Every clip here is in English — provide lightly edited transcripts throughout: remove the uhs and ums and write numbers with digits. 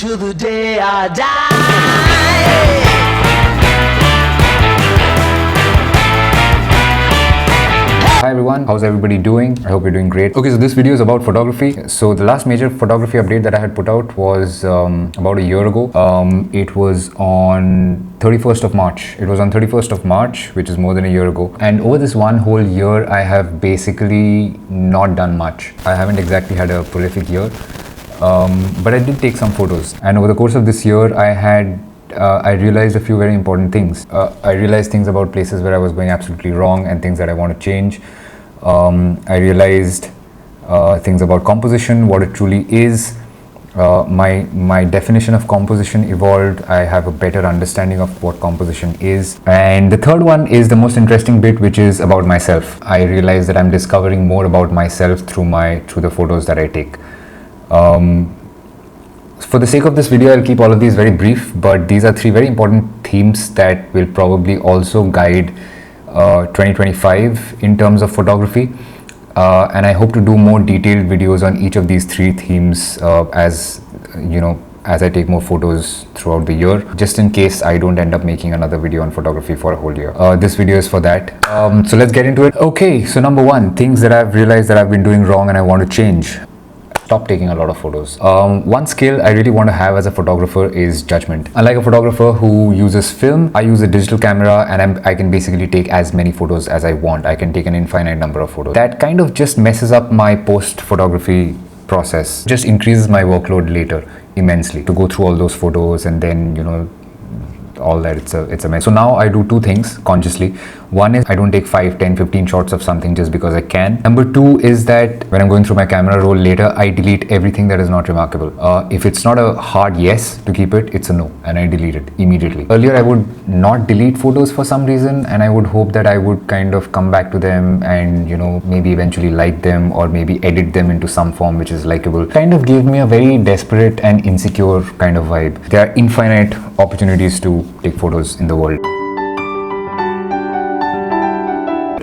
till the day I die. Hi everyone, how's everybody doing? I hope you're doing great. Okay, so this video is about photography. So the last major photography update that I had put out was about a year ago. It was on 31st of March. It was on 31st of March, which is more than a year ago. And over this one whole year, I have basically not done much. I haven't exactly had a prolific year, but I did take some photos. And over the course of this year, I realized a few very important things. I realized things about places where I was going absolutely wrong and things that I want to change. I realized things about composition, what it truly is. My definition of composition evolved. I have a better understanding of what composition is. And the third one is the most interesting bit, which is about myself. I realized that I'm discovering more about myself through the photos that I take. For the sake of this video, I'll keep all of these very brief, but these are three very important themes that will probably also guide 2025 in terms of photography. And I hope to do more detailed videos on each of these three themes as I take more photos throughout the year, just in case I don't end up making another video on photography for a whole year. This video is for that. So let's get into it. Okay, so number one, things that I've realized that I've been doing wrong and I want to change. Stop taking a lot of photos. One skill I really want to have as a photographer is judgment. Unlike a photographer who uses film, I use a digital camera and I can basically take as many photos as I want. I can take an infinite number of photos. That kind of just messes up my post photography process. Just increases my workload later immensely to go through all those photos and then all that. It's a mess. So now I do two things consciously. One is I don't take 5, 10, 15 shots of something just because I can. Number two is that when I'm going through my camera roll later, I delete everything that is not remarkable. If it's not a hard yes to keep it, it's a no, and I delete it immediately. Earlier I would not delete photos for some reason, and I would hope that I would kind of come back to them and maybe eventually like them or maybe edit them into some form which is likable. Kind of gave me a very desperate and insecure kind of vibe. There are infinite opportunities to take photos in the world.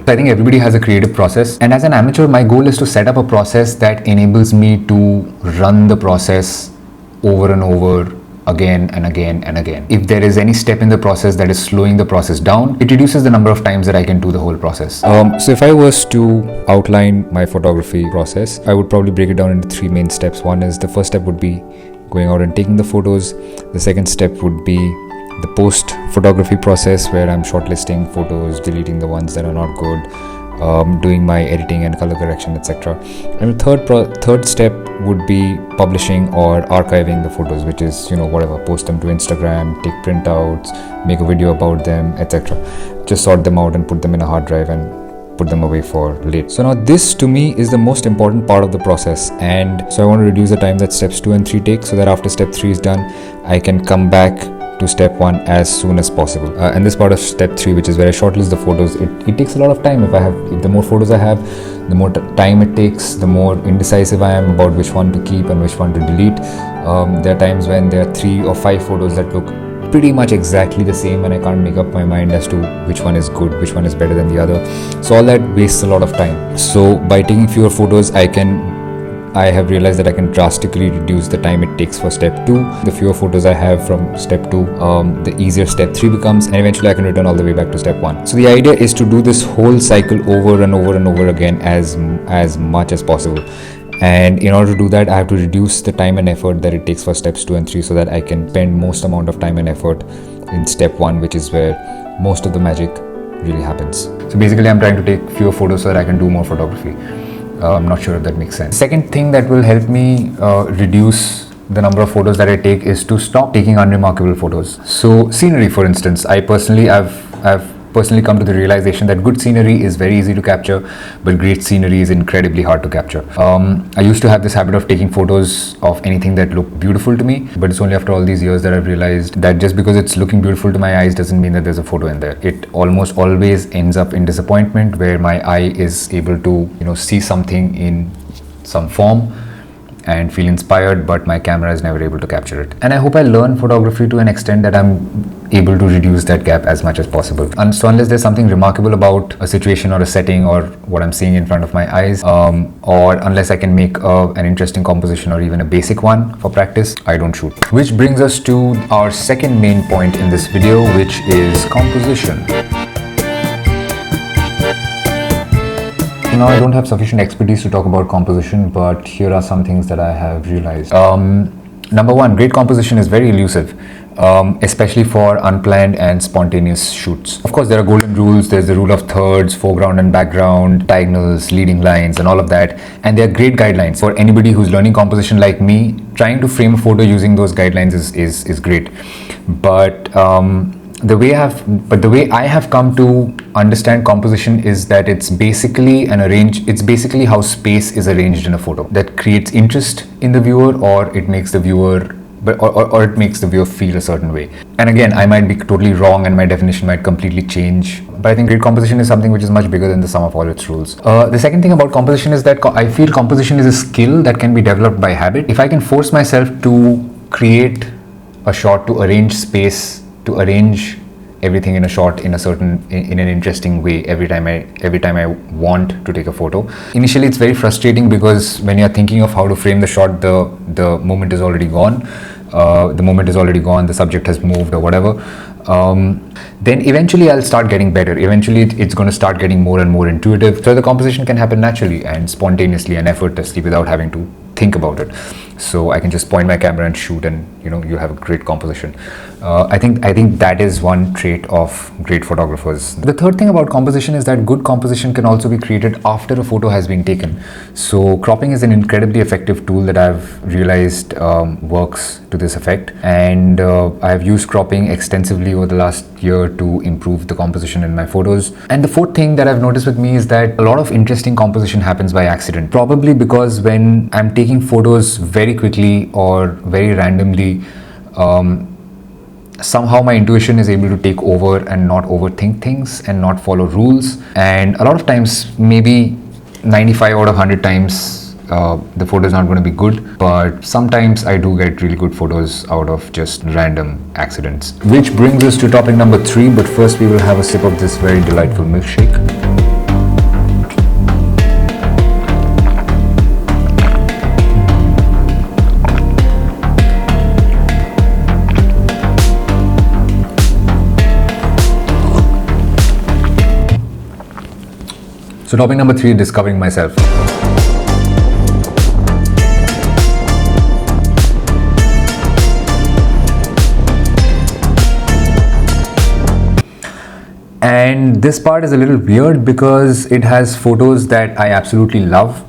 I think everybody has a creative process, and as an amateur, my goal is to set up a process that enables me to run the process over and over again and again and again. If there is any step in the process that is slowing the process down, it reduces the number of times that I can do the whole process. So if I was to outline my photography process, I would probably break it down into three main steps. One is the first step would be going out and taking the photos. The second step would be the post photography process, where I'm shortlisting photos, deleting the ones that are not good, doing my editing and color correction, etc. And the third step would be publishing or archiving the photos, which is whatever, post them to Instagram, take printouts, make a video about them, etc. Just sort them out and put them in a hard drive and put them away for later. So now this to me is the most important part of the process, and so I want to reduce the time that steps 2 and 3 take, so that after step 3 is done, I can come back to step 1 as soon as possible. And this part of step 3, which is where I shortlist the photos, it takes a lot of time. If the more photos I have, the more time it takes, the more indecisive I am about which one to keep and which one to delete. There are times when there are 3 or 5 photos that look pretty much exactly the same, and I can't make up my mind as to which one is good, which one is better than the other. So all that wastes a lot of time. So by taking fewer photos, I have realized that I can drastically reduce the time it takes for step 2. The fewer photos I have from step 2, the easier step 3 becomes, and eventually I can return all the way back to step 1. So the idea is to do this whole cycle over and over and over again as much as possible. And in order to do that, I have to reduce the time and effort that it takes for steps 2 and 3, so that I can spend most amount of time and effort in step 1, which is where most of the magic really happens. So basically I'm trying to take fewer photos so that I can do more photography. I'm not sure if that makes sense. Second thing that will help me reduce the number of photos that I take is to stop taking unremarkable photos. So scenery, for instance, I've personally come to the realization that good scenery is very easy to capture, but great scenery is incredibly hard to capture. I used to have this habit of taking photos of anything that looked beautiful to me, but it's only after all these years that I've realized that just because it's looking beautiful to my eyes doesn't mean that there's a photo in there. It almost always ends up in disappointment, where my eye is able to see something in some form, and feel inspired, but my camera is never able to capture it. And I hope I learn photography to an extent that I'm able to reduce that gap as much as possible. And so unless there's something remarkable about a situation or a setting or what I'm seeing in front of my eyes, or unless I can make an interesting composition or even a basic one for practice, I don't shoot. Which brings us to our second main point in this video, which is composition. Now, I don't have sufficient expertise to talk about composition, but here are some things that I have realized. Number one, great composition is very elusive, especially for unplanned and spontaneous shoots. Of course, there are golden rules. There's the rule of thirds, foreground and background, diagonals, leading lines, and all of that. And they're great guidelines for anybody who's learning composition like me. Trying to frame a photo using those guidelines is great. But the way I have come to understand composition is that it's basically how space is arranged in a photo that creates interest in the viewer, or it makes the viewer it makes the viewer feel a certain way. And again, I might be totally wrong and my definition might completely change, but I think great composition is something which is much bigger than the sum of all its rules. The second thing about composition is that I feel composition is a skill that can be developed by habit. If I can force myself to create a shot, to arrange space, to arrange everything in a shot in an interesting way every time I want to take a photo. Initially, it's very frustrating because when you're thinking of how to frame the shot, the moment is already gone. The subject has moved or whatever. Then eventually I'll start getting better. Eventually it's going to start getting more and more intuitive. So the composition can happen naturally and spontaneously and effortlessly without having to think about it. So I can just point my camera and shoot, and you have a great composition. I think that is one trait of great photographers. The third thing about composition is that good composition can also be created after a photo has been taken. So cropping is an incredibly effective tool that I've realized works to this effect, and I've used cropping extensively over the last year to improve the composition in my photos. And the fourth thing that I've noticed with me is that a lot of interesting composition happens by accident, probably because when I'm taking photos very quickly or very randomly, somehow my intuition is able to take over and not overthink things and not follow rules. And a lot of times, maybe 95 out of 100 times, the photo is not going to be good, but sometimes I do get really good photos out of just random accidents. Which brings us to topic number 3, but first we will have a sip of this very delightful milkshake. So topic number 3, discovering myself. And this part is a little weird because it has photos that I absolutely love,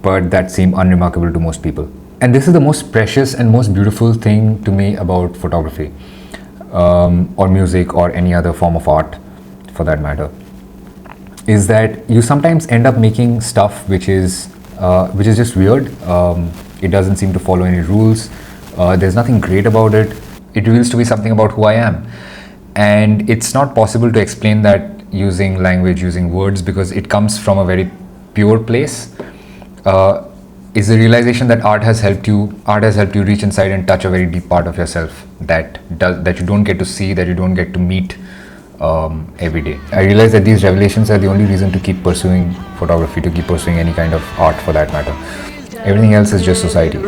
but that seem unremarkable to most people. And this is the most precious and most beautiful thing to me about photography, or music, or any other form of art for that matter, is that you sometimes end up making stuff which is just weird. It doesn't seem to follow any rules. There's nothing great about it. It reveals to be something about who I am. And it's not possible to explain that using language, using words, because it comes from a very pure place. Is the realization that art has helped you reach inside and touch a very deep part of yourself that you don't get to see, that you don't get to meet every day. I realize that these revelations are the only reason to keep pursuing photography, to keep pursuing any kind of art for that matter. Everything else is just society.